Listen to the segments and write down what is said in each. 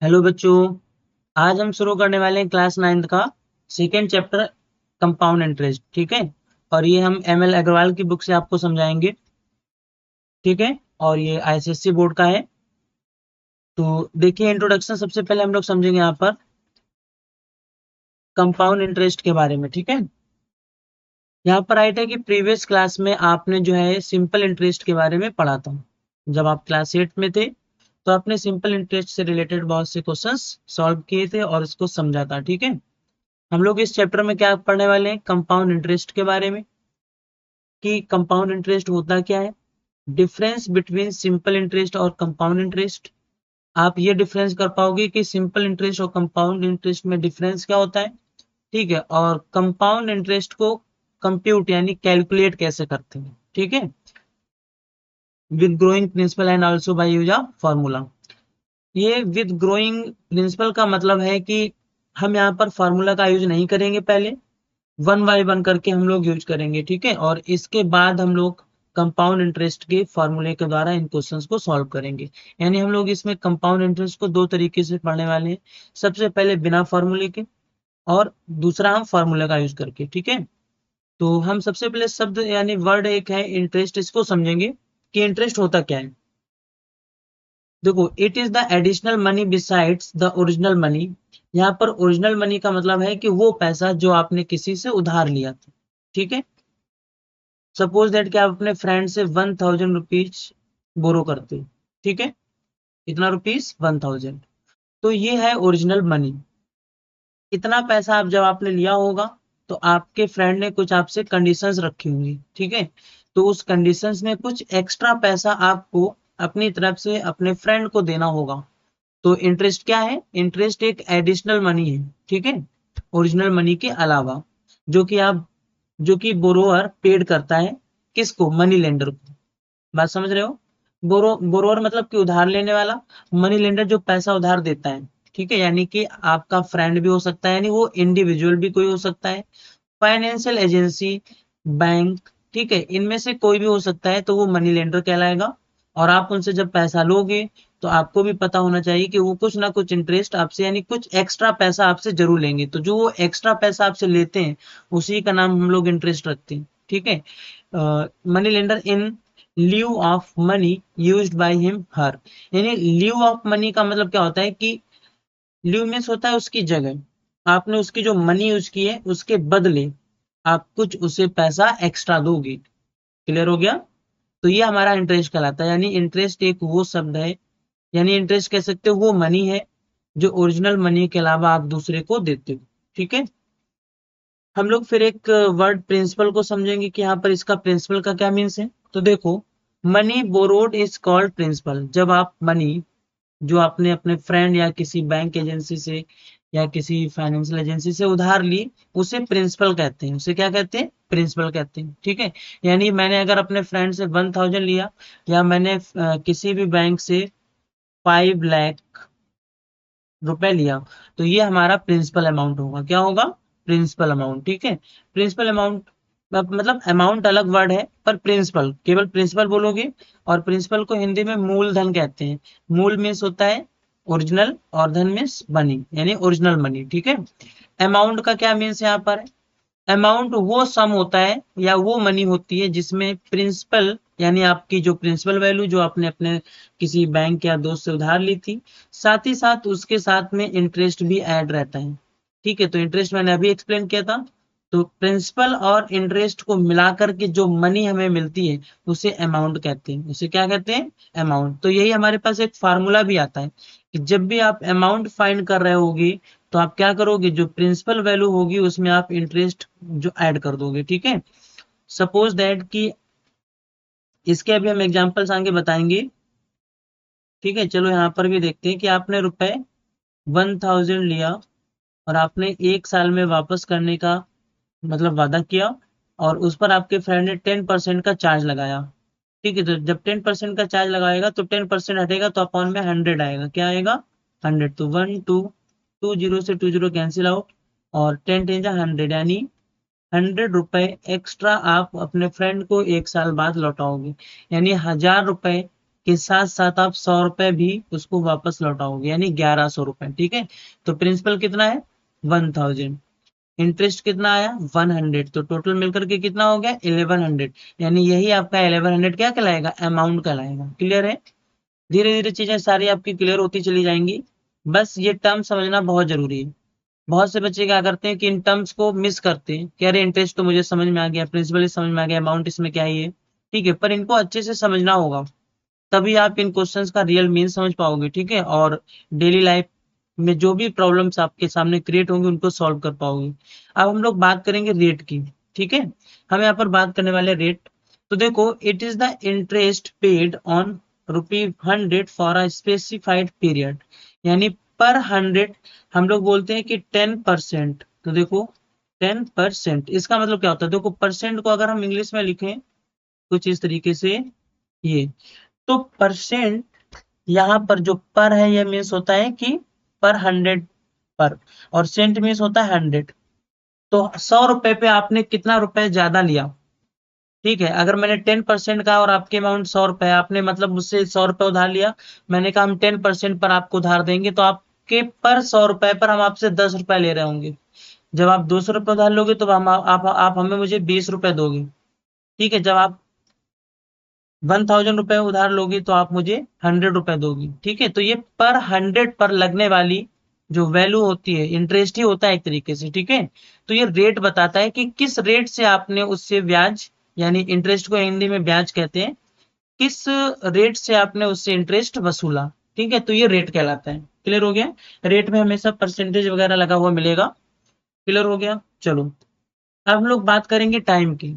Hello बच्चों। आज हम शुरू करने वाले हैं क्लास 9th का सेकेंड चैप्टर कंपाउंड इंटरेस्ट। ठीक है, और ये हम एम एल अग्रवाल की बुक से आपको समझाएंगे। ठीक है, और ये आईसीएससी बोर्ड का है। तो देखिए, इंट्रोडक्शन सबसे पहले हम लोग समझेंगे यहाँ पर कंपाउंड इंटरेस्ट के बारे में। ठीक है, यहाँ पर राइट है कि प्रीवियस क्लास में आपने जो है सिंपल इंटरेस्ट के बारे में पढ़ा था। जब आप क्लास 8 में थे तो आपने सिंपल इंटरेस्ट से रिलेटेड बहुत से क्वेश्चंस सॉल्व किए थे और इसको समझा था। ठीक है, हम लोग इस चैप्टर में क्या पढ़ने वाले हैं, कंपाउंड इंटरेस्ट के बारे में, कि कंपाउंड इंटरेस्ट होता क्या है, डिफरेंस बिटवीन सिंपल इंटरेस्ट और कंपाउंड इंटरेस्ट। आप ये डिफरेंस कर पाओगे कि सिंपल इंटरेस्ट और कंपाउंड इंटरेस्ट में डिफरेंस क्या होता है। ठीक है, और कंपाउंड इंटरेस्ट को कंप्यूट यानी कैलकुलेट कैसे करते हैं। ठीक है, with growing principal and also by use of formula. ये विद ग्रोइंग प्रिंसिपल का मतलब है कि हम यहाँ पर फार्मूला का यूज नहीं करेंगे, पहले वन बाय वन करके हम लोग यूज करेंगे। ठीक है, और इसके बाद हम लोग कंपाउंड इंटरेस्ट के फॉर्मूले के द्वारा इन क्वेश्चंस को सॉल्व करेंगे। यानी हम लोग इसमें कंपाउंड इंटरेस्ट को दो तरीके से पढ़ने वाले हैं, सबसे पहले बिना फॉर्मूले के, और दूसरा हम फॉर्मूले का यूज करके। ठीक है, तो हम सबसे पहले शब्द यानी वर्ड एक है इंटरेस्ट, इसको समझेंगे कि इंटरेस्ट होता क्या है। देखो, it is the additional money besides the original money. यहाँ पर ओरिजिनल मनी का मतलब है कि वो पैसा जो आपने किसी से उधार लिया था। ठीक है, सपोज दैट कि आप अपने फ्रेंड से 1000 रुपीज बोरो करते हो। ठीक है, इतना रुपीज 1000, तो ये है ओरिजिनल मनी। इतना पैसा आप जब आपने लिया होगा तो आपके फ्रेंड ने कुछ आपसे कंडीशंस रखी होंगी। ठीक है, तो उस कंडीशंस में कुछ एक्स्ट्रा पैसा आपको अपनी तरफ से अपने फ्रेंड को देना होगा। तो इंटरेस्ट क्या है, इंटरेस्ट एक एडिशनल मनी है। ठीक है, ओरिजिनल मनी के अलावा, जो कि बोरोअर पेड करता है किसको, मनी लेंडर को। बात समझ रहे हो, बोरोअर मतलब कि उधार लेने वाला, मनी लेंडर जो पैसा उधार देता है। ठीक है, यानी कि आपका फ्रेंड भी हो सकता है, यानी वो इंडिविजुअल भी कोई हो सकता है, फाइनेंशियल एजेंसी, बैंक। ठीक है, इनमें से कोई भी हो सकता है, तो वो मनी लेंडर कहलाएगा। और आप उनसे जब पैसा लोगे तो आपको भी पता होना चाहिए कि वो कुछ ना कुछ इंटरेस्ट आपसे यानी कुछ एक्स्ट्रा पैसा आपसे जरूर लेंगे। तो जो वो एक्स्ट्रा पैसा आपसे लेते हैं उसी का नाम हम लोग इंटरेस्ट रखते हैं। ठीक है, money lender in leave of money used by him her. यानी लीव ऑफ मनी का मतलब क्या होता है कि लीव मीन्स होता है उसकी जगह, आपने उसकी जो मनी यूज की है उसके बदले आप कुछ उसे पैसा एक्स्ट्रा दोगे। क्लियर हो गया, तो ये हमारा इंटरेस्ट कहलाता है। यानी इंटरेस्ट एक वो शब्द है, यानी इंटरेस्ट कह सकते हो वो मनी है जो ओरिजिनल मनी के अलावा आप दूसरे को देते हो। ठीक है, हम लोग फिर एक वर्ड प्रिंसिपल को समझेंगे कि यहाँ पर इसका प्रिंसिपल का क्या मीन्स है। तो देखो, money borrowed is called principal. जब आप मनी जो आपने अपने फ्रेंड या किसी बैंक एजेंसी से या किसी फाइनेंशियल एजेंसी से उधार ली, उसे प्रिंसिपल कहते हैं। उसे क्या कहते हैं, प्रिंसिपल कहते हैं। ठीक है, यानी मैंने अगर अपने फ्रेंड से 1000 लिया, या मैंने किसी भी बैंक से 5 लाख रुपए लिया, तो ये हमारा प्रिंसिपल अमाउंट होगा। क्या होगा, प्रिंसिपल अमाउंट। ठीक है, प्रिंसिपल अमाउंट मतलब अमाउंट अलग वर्ड है, पर प्रिंसिपल केवल प्रिंसिपल बोलोगे। और प्रिंसिपल को हिंदी में मूलधन कहते हैं। मूल मीन्स होता है ओरिजिनल, और धन मीन्स मनी, यानी ओरिजिनल मनी। ठीक है, अमाउंट का क्या मीन्स यहाँ पर, अमाउंट वो सम होता है या वो मनी होती है जिसमें प्रिंसिपल यानी आपकी जो प्रिंसिपल वैल्यू जो आपने अपने किसी बैंक या दोस्त से उधार ली थी, साथ ही साथ उसके साथ में इंटरेस्ट भी ऐड रहता है। ठीक है, तो इंटरेस्ट मैंने अभी एक्सप्लेन किया था। तो प्रिंसिपल और इंटरेस्ट को मिलाकर के जो मनी हमें मिलती है उसे अमाउंट कहते हैं। उसे क्या कहते हैं, अमाउंट। तो यही हमारे पास एक फार्मूला भी आता है कि जब भी आप अमाउंट फाइंड कर रहे होगे तो आप क्या करोगे, जो प्रिंसिपल वैल्यू होगी उसमें आप इंटरेस्ट जो ऐड कर दोगे। ठीक है, सपोज दैट कि इसके अभी हम एग्जांपल्स आगे बताएंगे। ठीक है, चलो यहाँ पर भी देखते हैं कि आपने रुपए 1000 लिया और आपने 1 साल में वापस करने का मतलब वादा किया, और उस पर आपके फ्रेंड ने 10% का चार्ज लगाया। ठीक है, तो जब 10% का चार्ज लगाएगा तो 10% हटेगा तो अपॉन में 100 आएगा। क्या आएगा, 100। तो 2 जीरो से 2 जीरो कैंसिल आउट, और 10×10 = 100, यानी 100 रुपए एक्स्ट्रा आप अपने फ्रेंड को 1 साल बाद लौटाओगे। यानी 1000 रुपए के साथ साथ आप 100 रुपए भी उसको वापस लौटाओगे, यानी 1100 रुपए। ठीक है, तो प्रिंसिपल कितना है 1000, इंटरेस्ट कितना आया 100, तो टोटल मिलकर के कितना हो गया 1100, यानी यही आपका 1100 क्या कहलाएगा, अमाउंट कहलाएगा। क्लियर है? धीरे धीरे चीजें सारी आपकी क्लियर होती चली जाएंगी, बस ये टर्म समझना बहुत जरूरी है। बहुत से बच्चे क्या करते हैं कि इन टर्म्स को मिस करते हैं कि अरे इंटरेस्ट तो मुझे समझ में आ गया, प्रिंसिपल समझ में आ गया, अमाउंट इसमें क्या है ये, ठीक है, पर इनको अच्छे से समझना होगा, तभी आप इन क्वेश्चंस का रियल मीन समझ पाओगे। ठीक है, और डेली लाइफ में जो भी प्रॉब्लम्स आपके सामने क्रिएट होंगे उनको सॉल्व कर पाओगे। अब हम लोग बात करेंगे रेट की। ठीक है, हम यहाँ पर बात करने वाले रेट। तो देखो, it is the interest paid on ₹100 for a specified period, यानी पर 100 हम लोग बोलते हैं कि 10%। तो देखो 10%, इसका मतलब क्या होता है, देखो परसेंट को अगर हम इंग्लिश में लिखें कुछ इस तरीके से, ये तो परसेंट यहाँ पर जो पर है ये मीन्स होता है कि पर 100 पर, और सेंट मीन्स होता है 100। तो 100 रुपए पे आपने कितना रुपए ज्यादा लिया। ठीक है, अगर मैंने 10% का और आपके अमाउंट 100 रुपए, आपने मतलब मुझसे 100 रुपए उधार लिया, मैंने कहा हम 10% पर आपको उधार देंगे, तो आपके पर 100 रुपए पर हम आपसे 10 रुपए ले रहे होंगे। जब आप 200 रुपए उधार लोगे तो हम आप हमें मुझे 20 रुपए दोगे। ठीक है, जब आप 1000 रुपए उधार लोगी तो आप मुझे 100 रुपए दोगी। ठीक है, तो ये पर 100 पर लगने वाली जो वैल्यू होती है, इंटरेस्ट ही होता है एक तरीके से। ठीक है, तो ये रेट बताता है कि किस रेट से आपने उससे ब्याज, यानी इंटरेस्ट को हिंदी में ब्याज कहते हैं, किस रेट से आपने उससे इंटरेस्ट वसूला। ठीक है, तो ये रेट कहलाता है। क्लियर हो गया? रेट में हमेशा परसेंटेज वगैरह लगा हुआ मिलेगा। क्लियर हो गया? चलो, अब हम लोग बात करेंगे टाइम की,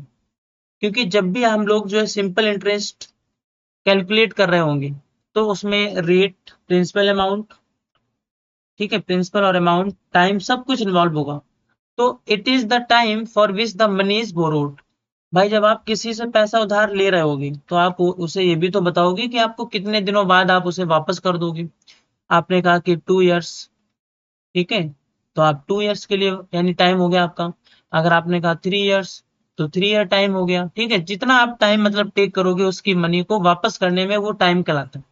क्योंकि जब भी हम लोग जो है सिंपल इंटरेस्ट कैलकुलेट कर रहे होंगे तो उसमें रेट, प्रिंसिपल अमाउंट, ठीक है, प्रिंसिपल और अमाउंट, टाइम, सब कुछ इन्वॉल्व होगा। तो it is the time for which the money is borrowed. भाई जब आप किसी से पैसा उधार ले रहे होगे तो आप उसे ये भी तो बताओगे कि आपको कितने दिनों बाद आप उसे वापस कर दोगे। आपने कहा कि 2 इयर्स, ठीक है, तो आप 2 इयर्स के लिए यानी टाइम हो गया आपका। अगर आपने कहा 3 इयर्स, तो 3 ईयर टाइम हो गया। ठीक है, जितना आप टाइम मतलब टेक करोगे उसकी मनी को वापस करने में, वो टाइम कहलाता है।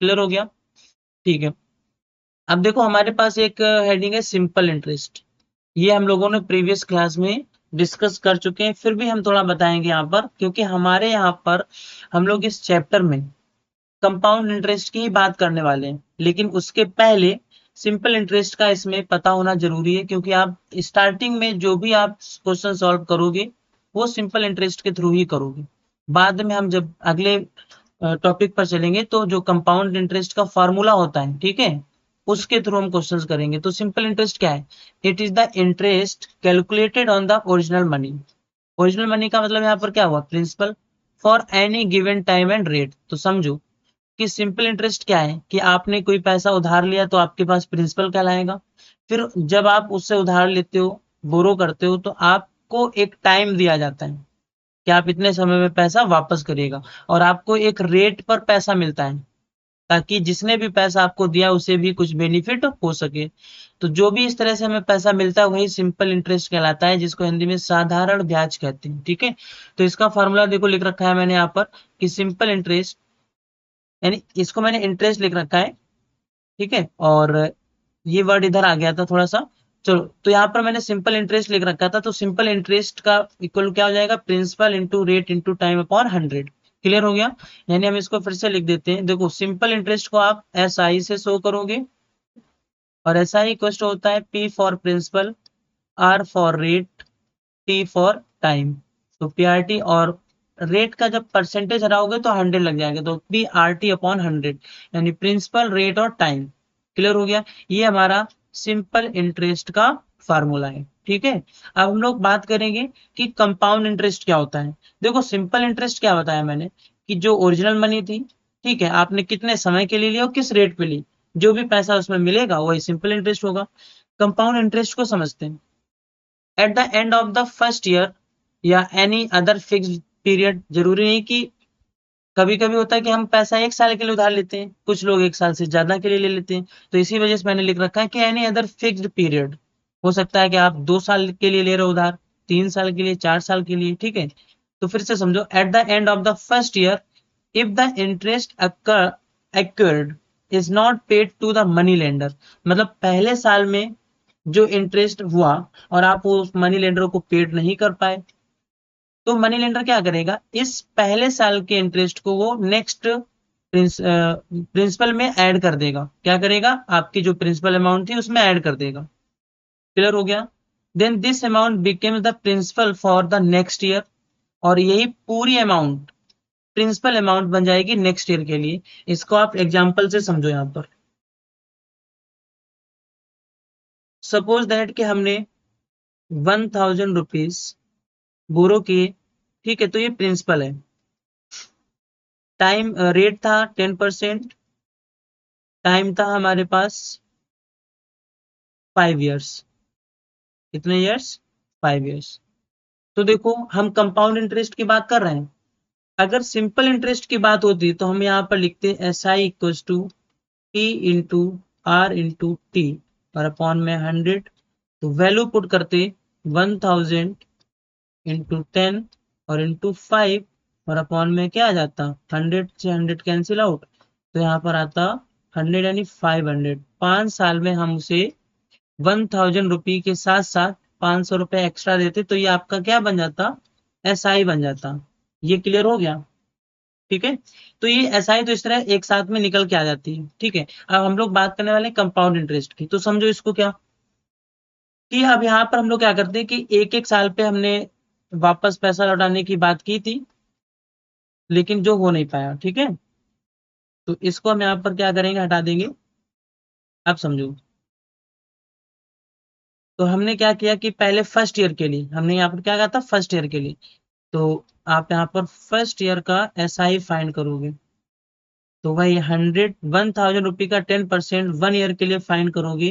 क्लियर हो गया? ठीक है, अब देखो हमारे पास एक हेडिंग है सिंपल इंटरेस्ट। ये हम लोगों ने प्रीवियस क्लास में डिस्कस कर चुके हैं, फिर भी हम थोड़ा बताएंगे यहाँ पर, क्योंकि हमारे यहाँ पर हम लोग इस चैप्टर में कंपाउंड इंटरेस्ट की ही बात करने वाले हैं, लेकिन उसके पहले सिंपल इंटरेस्ट का इसमें पता होना जरूरी है, क्योंकि आप स्टार्टिंग में जो भी आप क्वेश्चन सॉल्व करोगे वो सिंपल इंटरेस्ट के थ्रू ही करोगे। बाद में हम जब अगले टॉपिक पर चलेंगे तो जो कंपाउंड इंटरेस्ट का फॉर्मूला होता है, ठीक है, उसके थ्रू हम क्वेश्चंस करेंगे। तो सिंपल इंटरेस्ट क्या है? It is the interest calculated on the original money. Original money का मतलब यहाँ पर क्या हुआ, principal, for any given time and rate. तो समझो कि सिंपल इंटरेस्ट क्या है कि आपने कोई पैसा उधार लिया तो आपके पास प्रिंसिपल कहलाएगा। फिर जब आप उससे उधार लेते हो, बोरो करते हो, तो आपको एक टाइम दिया जाता है कि आप इतने समय में पैसा वापस करिएगा, और आपको एक रेट पर पैसा मिलता है ताकि जिसने भी पैसा आपको दिया उसे भी कुछ बेनिफिट हो सके। तो जो भी इस तरह से हमें पैसा मिलता है वही सिंपल इंटरेस्ट कहलाता है, जिसको हिंदी में साधारण ब्याज कहते हैं। ठीक है, तो इसका फॉर्मूला देखो लिख रखा है मैंने यहाँ पर कि सिंपल इंटरेस्ट, यानी इसको मैंने इंटरेस्ट लिख रखा है, ठीक है, और ये वर्ड इधर आ गया था थोड़ा सा। चलो, तो यहाँ पर मैंने सिंपल इंटरेस्ट लिख रखा था, तो सिंपल इंटरेस्ट का इक्वल क्या हो जाएगा, principal into rate into time upon 100। Clear हो गया? यानी हम इसको फिर से लिख देते हैं। देखो सिंपल इंटरेस्ट को आप एस आई से शो करोगे, और एस आई इक्वल होता है P for principal, R for rate, T for time. तो पी आर टी, और रेट का जब परसेंटेज हटाओगे तो 100 लग जाएगा, तो पी आर टी अपॉन 100, यानी प्रिंसिपल, रेट और टाइम। क्लियर हो गया? ये हमारा सिंपल इंटरेस्ट का फार्मूला है। ठीक है, अब हम लोग बात करेंगे कि कंपाउंड इंटरेस्ट क्या होता है। देखो सिंपल इंटरेस्ट क्या बताया मैंने कि जो ओरिजिनल मनी थी, ठीक है, आपने कितने समय के लिए लिया और किस रेट पे ली, जो भी पैसा उसमें मिलेगा वही सिंपल इंटरेस्ट होगा। कंपाउंड इंटरेस्ट को समझते हैं। Eight the end of the first year या एनी अदर फिक्स्ड पीरियड, जरूरी नहीं कि, कभी कभी होता है कि हम पैसा 1 साल के लिए उधार लेते हैं, कुछ लोग 1 साल से ज्यादा के लिए ले लेते हैं, तो इसी वजह से मैंने लिख रखा है कि एनी अदर फिक्स्ड पीरियड। हो सकता है कि आप 2 साल के लिए ले रहे हो उधार, 3 साल के लिए, 4 साल के लिए। ठीक है, तो फिर से समझो, at the end of the first year if the interest accrued is not paid to the money lender, मतलब पहले साल में जो इंटरेस्ट हुआ और आप उस मनी लेंडर को पेड नहीं कर पाए, तो मनी लेंडर क्या करेगा, इस पहले साल के इंटरेस्ट को वो नेक्स्ट प्रिंसिपल में ऐड कर देगा। क्या करेगा, आपकी जो प्रिंसिपल अमाउंट थी उसमें ऐड कर देगा। क्लियर हो गया? Then this amount became the principal for the next year, और यही पूरी अमाउंट प्रिंसिपल अमाउंट बन जाएगी नेक्स्ट ईयर के लिए। इसको आप एग्जांपल से समझो। यहां पर सपोज दैट कि हमने 1000 रुपीज बोरो किए, ठीक है, तो ये प्रिंसिपल है। टाइम रेट था 10%, टाइम था हमारे पास 5 इयर्स। कितने इयर्स? 5 इयर्स। तो देखो हम कंपाउंड इंटरेस्ट की बात कर रहे हैं। अगर सिंपल इंटरेस्ट की बात होती तो हम यहाँ पर लिखते SI equals to T into R into T और अपॉन में 100। तो वैल्यू पुट करते 1000 इंटू 10 और इंटू 5 और अपॉन में क्या आ जाता, 100 से 100 कैंसिल आउट, तो यहाँ पर आता 100 यानी 500। 5 साल में हम उसे 1000 रुपये के साथ साथ 500 रुपये एक्स्ट्रा देते, तो ये आपका क्या बन जाता, SI बन जाता। ये क्लियर हो गया? ठीक है, तो ये SI तो इस तरह एक साथ में निकल के आ जाती है। ठीक है, अब हम लोग बात करने वाले कंपाउंड इंटरेस्ट की, तो समझो इसको क्या कि अब यहाँ पर हम लोग क्या करते हैं कि एक एक साल पे हमने वापस पैसा लौटाने की बात की थी, लेकिन जो हो नहीं पाया। ठीक है, तो इसको हम यहाँ पर क्या करेंगे, हटा देंगे। अब समझो, तो हमने क्या किया कि पहले फर्स्ट ईयर के लिए हमने यहाँ पर क्या कहा था, फर्स्ट ईयर के लिए, तो आप यहाँ पर फर्स्ट ईयर का SI फाइंड करोगे, तो वही 1000 रुपये का 10% 1 ईयर के लिए फाइंड करोगे,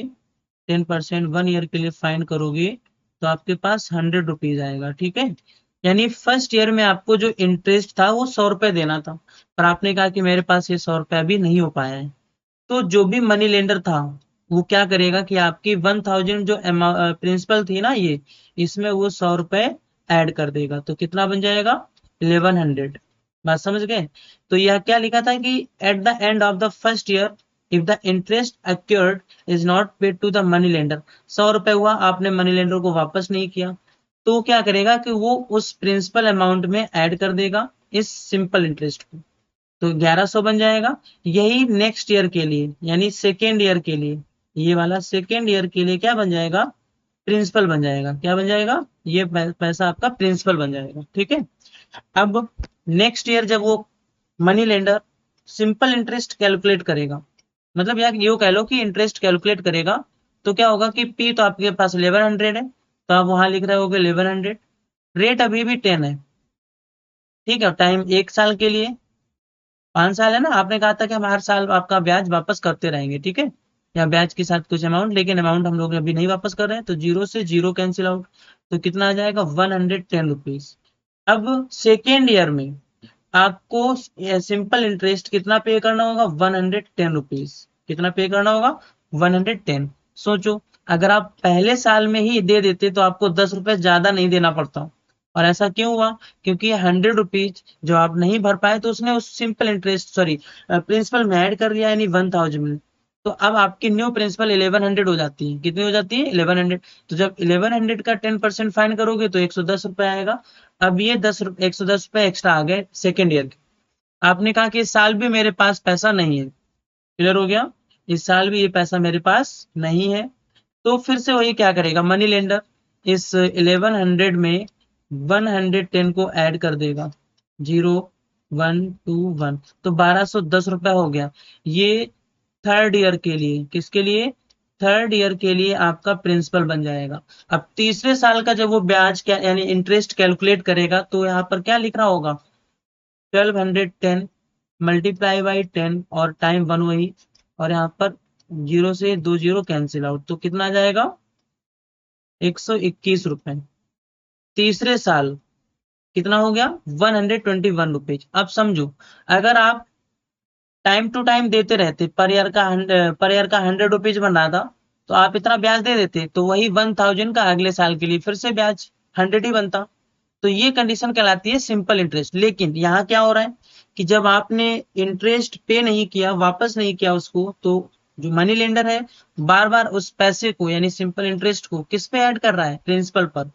10% 1 ईयर के लिए फाइंड करोगे, तो आपके पास 100 रुपीज आएगा। ठीक है, यानी फर्स्ट ईयर में आपको जो इंटरेस्ट था वो 100 रुपए देना था, पर आपने कहा कि मेरे पास ये 100 रुपया भी नहीं हो पाया है, तो जो भी मनी लेंडर था वो क्या करेगा कि आपकी 1000 जो प्रिंसिपल थी ना ये, इसमें वो 100 रुपए ऐड कर देगा, तो कितना बन जाएगा, 1100। बात समझ गए? तो यह क्या लिखा था कि at the end of the first year if the interest accrued is not paid to the money lender, 100 रुपए हुआ, आपने मनी लेंडर को वापस नहीं किया, तो क्या करेगा कि वो उस प्रिंसिपल अमाउंट में ऐड कर देगा इस सिंपल इंटरेस्ट को, तो 1100 बन जाएगा। यही नेक्स्ट ईयर के लिए यानी सेकेंड ईयर के लिए, ये वाला सेकेंड ईयर के लिए क्या बन जाएगा, प्रिंसिपल बन जाएगा। क्या बन जाएगा, ये पैसा आपका प्रिंसिपल बन जाएगा। ठीक है, अब नेक्स्ट ईयर जब वो money lender simple interest calculate करेगा, मतलब यार ये कह लो कि इंटरेस्ट कैलकुलेट करेगा, तो क्या होगा कि P तो आपके पास 1100 है, तो आप वहां लिख रहे होगे 1100, रेट अभी भी 10 है। ठीक है, टाइम 1 साल के लिए, 5 साल है ना, आपने कहा था कि हम हर साल आपका ब्याज वापस करते रहेंगे। ठीक है, या ब्याज के साथ कुछ अमाउंट, लेकिन अमाउंट हम लोग अभी नहीं वापस कर रहे हैं, तो जीरो से जीरो कैंसिल आउट, तो कितना आ जाएगा, 110 रुपीज। अब सेकेंड ईयर में आपको सिंपल इंटरेस्ट कितना पे करना होगा, 110 रुपीज। कितना पे करना होगा, 110। सोचो, अगर आप पहले साल में ही दे देते तो आपको 10 रुपए ज्यादा नहीं देना पड़ता, और ऐसा क्यों हुआ, क्योंकि 100 रुपीज जो आप नहीं भर पाए तो उसने उस सिंपल इंटरेस्ट सॉरी प्रिंसिपल में ऐड कर दिया, यानी 1000 में। तो अब आपकी न्यू प्रिंसिपल 1100 हो जाती है। कितनी हो जाती है, 1100। तो जब 1100 का 10% फाइन करोगे तो 110 रुपए आएगा। अब ये 110 रुपए एक्स्ट्रा आ गए सेकेंड ईयर के। आपने कहा कि इस साल भी मेरे पास पैसा नहीं है, क्लियर हो गया, इस साल भी ये पैसा मेरे पास नहीं है, तो फिर से वही क्या करेगा, मनी लेंडर इस 1100 में 110 को ऐड कर देगा, 0121, तो 1210 रुपए हो गया। ये थर्ड ईयर के लिए, किसके लिए, थर्ड ईयर के लिए आपका प्रिंसिपल बन जाएगा। अब तीसरे साल का जब वो ब्याज क्या यानी इंटरेस्ट कैलकुलेट करेगा, तो यहाँ पर क्या लिख रहा होगा, 1210 मल्टीप्लाई बाई 10 और टाइम 1 वही, और यहाँ पर जीरो से 2 जीरो कैंसिल आउट, तो कितना आ जाएगा, 121 रुपए। तीसरे साल कितना हो गया, 121 रुपीज। अब समझो, अगर आप टाइम टू टाइम देते रहते, पर ईयर का 100 रुपीज बन रहा था, तो आप इतना ब्याज दे देते, तो वही 1000 का अगले साल के लिए फिर से ब्याज 100 ही बनता। तो ये कंडीशन कहलाती है सिंपल इंटरेस्ट। लेकिन यहाँ क्या हो रहा है कि जब आपने इंटरेस्ट पे नहीं किया, वापस नहीं किया उसको, तो जो मनी लेंडर है बार बार उस पैसे को यानी सिंपल इंटरेस्ट को किस पे ऐड कर रहा है, प्रिंसिपल पर,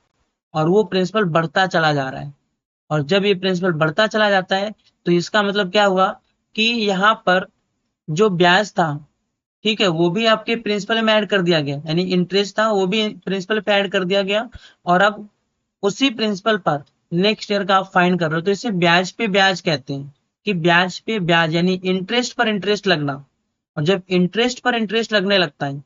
और वो प्रिंसिपल बढ़ता चला जा रहा है। और जब ये प्रिंसिपल बढ़ता चला जाता है तो इसका मतलब क्या हुआ कि यहाँ पर जो ब्याज था, ठीक है, वो भी आपके प्रिंसिपल में ऐड कर दिया गया, यानी इंटरेस्ट था वो भी प्रिंसिपल पे ऐड कर दिया गया। और अब उसी प्रिंसिपल पर नेक्स्ट ईयर का आप फाइंड कर रहे हो, तो इसे ब्याज पे ब्याज कहते हैं, कि ब्याज पे ब्याज यानी इंटरेस्ट पर इंटरेस्ट लगना। और जब इंटरेस्ट पर इंटरेस्ट लगने लगता है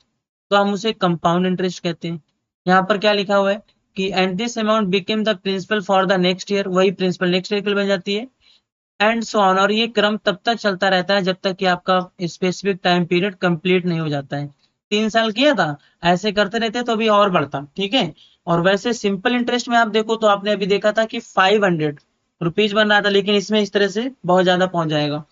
तो हम उसे कंपाउंड इंटरेस्ट कहते हैं। यहाँ पर क्या लिखा हुआ है कि and this amount became the principal for the next year, वही प्रिंसिपल नेक्स्ट ईयर के लिए बन जाती है। एंड सो ऑन, और ये क्रम तब तक चलता रहता है जब तक कि आपका स्पेसिफिक टाइम पीरियड कंप्लीट नहीं हो जाता है। 3 साल किया था, ऐसे करते रहते तो अभी और बढ़ता, ठीक है। और वैसे सिंपल इंटरेस्ट में आप देखो तो आपने अभी देखा था कि 500 रुपीज बन रहा था, लेकिन इसमें इस तरह से बहुत ज्यादा पहुंच जाएगा।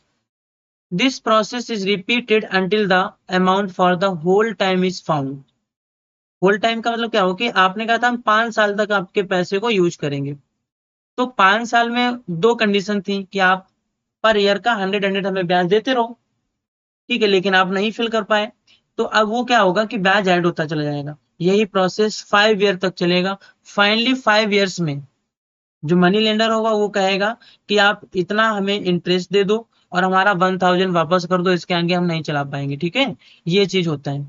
This process is repeated until the amount for the whole time is found. Whole time का मतलब क्या हो कि आपने कहा था हम 5 साल तक आपके पैसे को यूज करेंगे, तो 5 साल में दो कंडीशन थी कि आप पर ईयर का 100 हमें ब्याज देते रहो, ठीक है, लेकिन आप नहीं फिल कर पाए। तो अब वो क्या होगा कि ब्याज ऐड होता चला जाएगा। यही प्रोसेस 5 ईयर तक चलेगा। फाइनली 5 ईयर्स में जो मनी लेंडर होगा वो कहेगा कि आप इतना हमें इंटरेस्ट दे दो और हमारा 1000 वापस कर दो, इसके आगे हम नहीं चला पाएंगे, ठीक है। ये चीज होता है।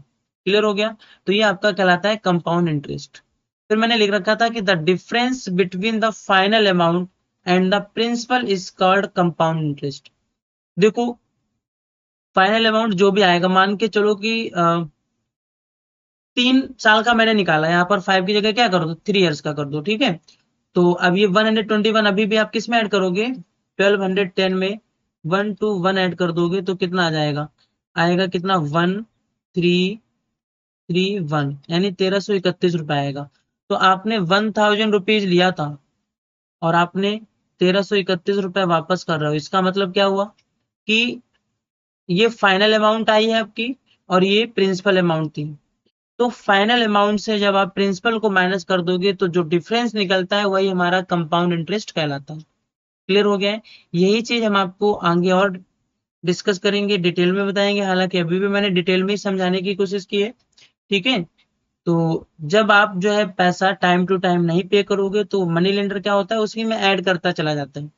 क्लियर हो गया। तो ये आपका कहलाता है कंपाउंड इंटरेस्ट। फिर मैंने लिख रखा था कि the difference between the final amount and the principal is called compound interest. देखो, फाइनल अमाउंट जो भी आएगा, मान के चलो कि 3 साल का मैंने निकाला, यहाँ पर 5 की जगह क्या कर दो, 3 ईयर्स का कर दो, ठीक है। तो अब ये 121 अभी भी आप किस में ऐड करोगे, 1210 में 1 to 1 ऐड कर दोगे तो कितना आ जाएगा, आएगा कितना 1331, यानी 1331 रुपए आएगा। तो आपने 1000 रुपीज लिया था और आपने 1331 रुपए वापस कर रहे हो, इसका मतलब क्या हुआ कि ये फाइनल अमाउंट आई है आपकी और ये प्रिंसिपल अमाउंट थी। तो फाइनल अमाउंट से जब आप प्रिंसिपल को माइनस कर दोगे तो जो डिफरेंस निकलता है वही हमारा कंपाउंड इंटरेस्ट कहलाता है। क्लियर हो गया है। यही चीज हम आपको आगे और डिस्कस करेंगे, डिटेल में बताएंगे, हालांकि अभी भी मैंने डिटेल में ही समझाने की कोशिश की है, ठीक है। तो जब आप जो है पैसा टाइम टू टाइम नहीं पे करोगे तो मनी लेंडर क्या होता है, उसी में ऐड करता चला जाता है।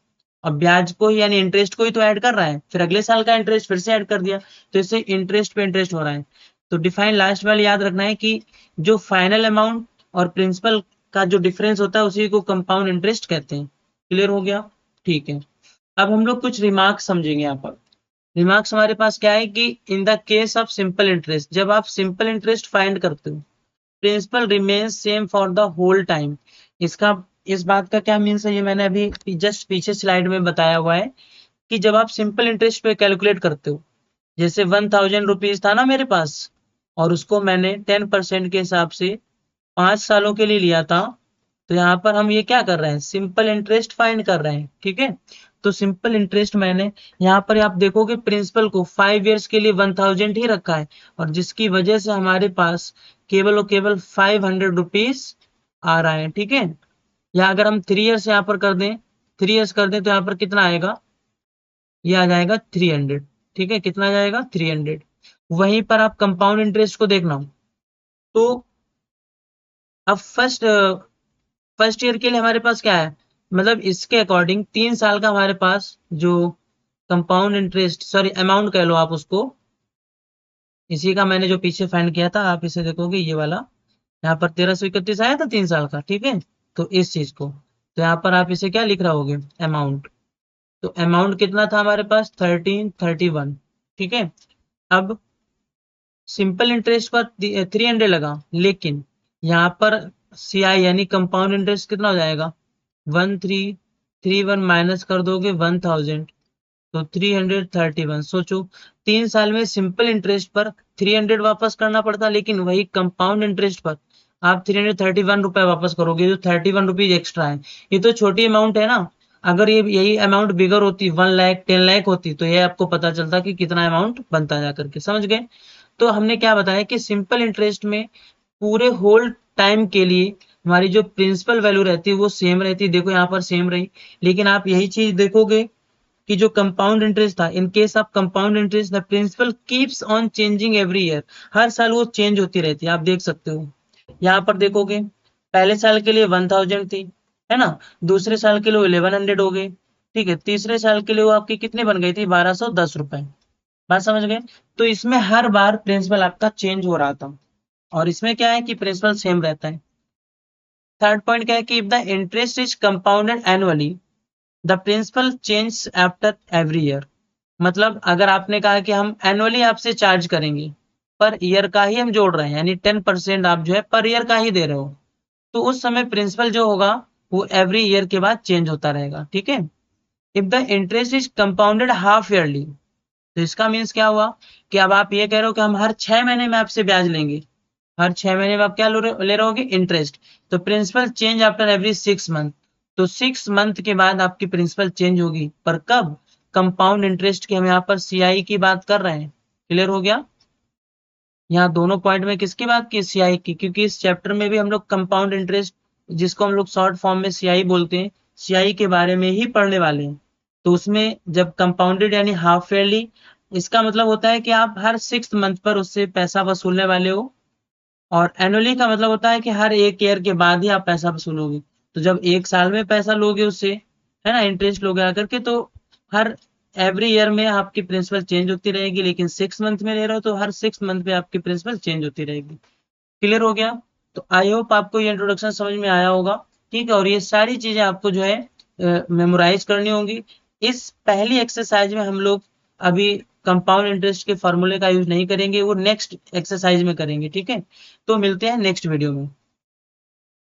और ब्याज को ही यानी इंटरेस्ट को ही तो ऐड कर रहा है, फिर अगले साल का इंटरेस्ट फिर से ऐड कर दिया, तो इससे इंटरेस्ट पे इंटरेस्ट हो रहा है। तो डिफाइन लास्ट वाले याद रखना है कि जो फाइनल अमाउंट और प्रिंसिपल का जो डिफरेंस होता है उसी को कंपाउंड इंटरेस्ट कहते हैं। क्लियर हो गया, ठीक है। अब हम लोग कुछ रिमार्क्स समझेंगे। यहाँ पर रिमार्क्स हमारे पास क्या है कि in the case of simple interest, जब आप सिंपल इंटरेस्ट फाइंड करते हो, principal remains same for the whole time. इसका इस बात का क्या मीन्स है, ये मैंने अभी जस्ट पीछे स्लाइड में बताया हुआ है कि जब आप सिंपल इंटरेस्ट पे कैलकुलेट करते हो, जैसे 1000 रुपीज था ना मेरे पास और उसको मैंने 10% के हिसाब से 5 सालों के लिए लिया था, तो यहाँ पर हम ये क्या कर रहे हैं, सिंपल इंटरेस्ट फाइंड कर रहे हैं, ठीक है। तो सिंपल इंटरेस्ट मैंने यहाँ पर आप देखोगे प्रिंसिपल को 5 ईयर्स के लिए 1000 ही रखा है, और जिसकी वजह से हमारे पास केवल और केवल 500 रुपीज आ रहा है, ठीक है। या अगर हम 3 ईयर्स यहाँ पर कर दें, 3 ईयर्स कर दें तो यहाँ पर कितना आएगा, ये आ जाएगा 300, ठीक है। कितना जाएगा 300। वहीं पर आप कंपाउंड इंटरेस्ट को देखना, तो अब फर्स्ट ईयर के लिए हमारे पास क्या है, मतलब इसके अकॉर्डिंग 3 साल का हमारे पास जो कंपाउंड इंटरेस्ट, सॉरी अमाउंट कह लो आप उसको, इसी का मैंने जो पीछे फाइंड किया था आप इसे देखोगे ये वाला, यहाँ पर 1331 आया था 3 साल का, ठीक है। तो इस चीज को, तो यहाँ पर आप इसे क्या लिख रहे होगे, अमाउंट। तो अमाउंट कितना था हमारे पास 1331, ठीक है। अब सिंपल इंटरेस्ट पर 300 लगा, लेकिन यहाँ पर CI यानी कंपाउंड इंटरेस्ट कितना हो जाएगा, 1331 माइनस कर दोगे 1000, तो 331। सोचो 3 साल में सिंपल इंटरेस्ट पर 300 वापस करना पड़ता, लेकिन वही कंपाउंड इंटरेस्ट पर आप 331 रुपए वापस करोगे, जो 31 रुपीज एक्स्ट्रा है। ये तो छोटी अमाउंट है ना, अगर ये यही अमाउंट बिगर होती 1 लाख 10 लाख होती तो ये आपको पता चलता कि कितना अमाउंट बनता जा करके, समझ गए। तो हमने क्या बताया कि सिंपल इंटरेस्ट में पूरे होल टाइम के लिए हमारी जो प्रिंसिपल वैल्यू रहती है वो सेम रहती है, देखो यहाँ पर सेम रही। लेकिन आप यही चीज देखोगे कि जो कंपाउंड इंटरेस्ट था, in case of compound interest the principal keeps on changing every year, हर साल वो चेंज होती रहती है। आप देख सकते हो यहाँ पर देखोगे, पहले साल के लिए 1000 थी, है ना, दूसरे साल के लिए 1100 हो गई, ठीक है, तीसरे साल के लिए वो आपकी कितनी बन गई थी, 1210 रुपए। बात समझ गए? तो इसमें हर बार प्रिंसिपल आपका चेंज हो रहा था, और इसमें क्या है कि प्रिंसिपल सेम रहता है। थर्ड पॉइंट क्या है कि if the interest is compounded annually the principal change after every year. मतलब अगर आपने कहा कि हम एनुअली आपसे चार्ज करेंगे, पर ईयर का ही हम जोड़ रहे हैं, यानी 10% आप जो है पर ईयर का ही दे रहे हो, तो उस समय प्रिंसिपल जो होगा वो एवरी ईयर के बाद चेंज होता रहेगा, ठीक है। If the interest is compounded half yearly, तो इसका मीन्स क्या हुआ कि अब आप ये कह रहे हो कि हम हर 6 महीने में आपसे ब्याज लेंगे, हर 6 महीने में आप क्या ले रहे होगे, इंटरेस्ट। तो principal change after every 6 month, तो 6 मंथ के बाद आपकी प्रिंसिपल चेंज होगी, पर कब, कंपाउंड इंटरेस्ट की हम यहाँ पर सीआई की बात कर रहे हैं। क्लियर हो गया? यहाँ दोनों पॉइंट में किसकी बात की, सीआई की, क्योंकि इस चैप्टर में भी हम लोग कंपाउंड इंटरेस्ट, जिसको हम लोग शॉर्ट फॉर्म में सीआई बोलते हैं, सीआई के बारे में ही पढ़ने वाले हैं। तो उसमें जब कंपाउंडेड यानी हाफ ईयरली, इसका मतलब होता है कि आप हर 6 मंथ पर उससे पैसा वसूलने वाले हो, और एनुअली का मतलब होता है कि हर एक ईयर के बाद ही आप पैसा वसूलोगे। तो जब एक साल में पैसा लोगे उससे, है ना, इंटरेस्ट लोगे आकर के, तो हर एवरी ईयर में आपकी प्रिंसिपल चेंज होती रहेगी, लेकिन 6 मंथ में ले रहे हो तो हर 6 मंथ में आपकी प्रिंसिपल चेंज होती रहेगी। क्लियर हो गया? तो आई होप आपको ये इंट्रोडक्शन समझ में आया होगा, ठीक है। और ये सारी चीजें आपको जो है मेमोराइज करनी होंगी। इस पहली एक्सरसाइज में हम लोग अभी कंपाउंड इंटरेस्ट के फॉर्मूले का यूज नहीं करेंगे, वो नेक्स्ट एक्सरसाइज में करेंगे, ठीक है। तो मिलते हैं नेक्स्ट वीडियो में।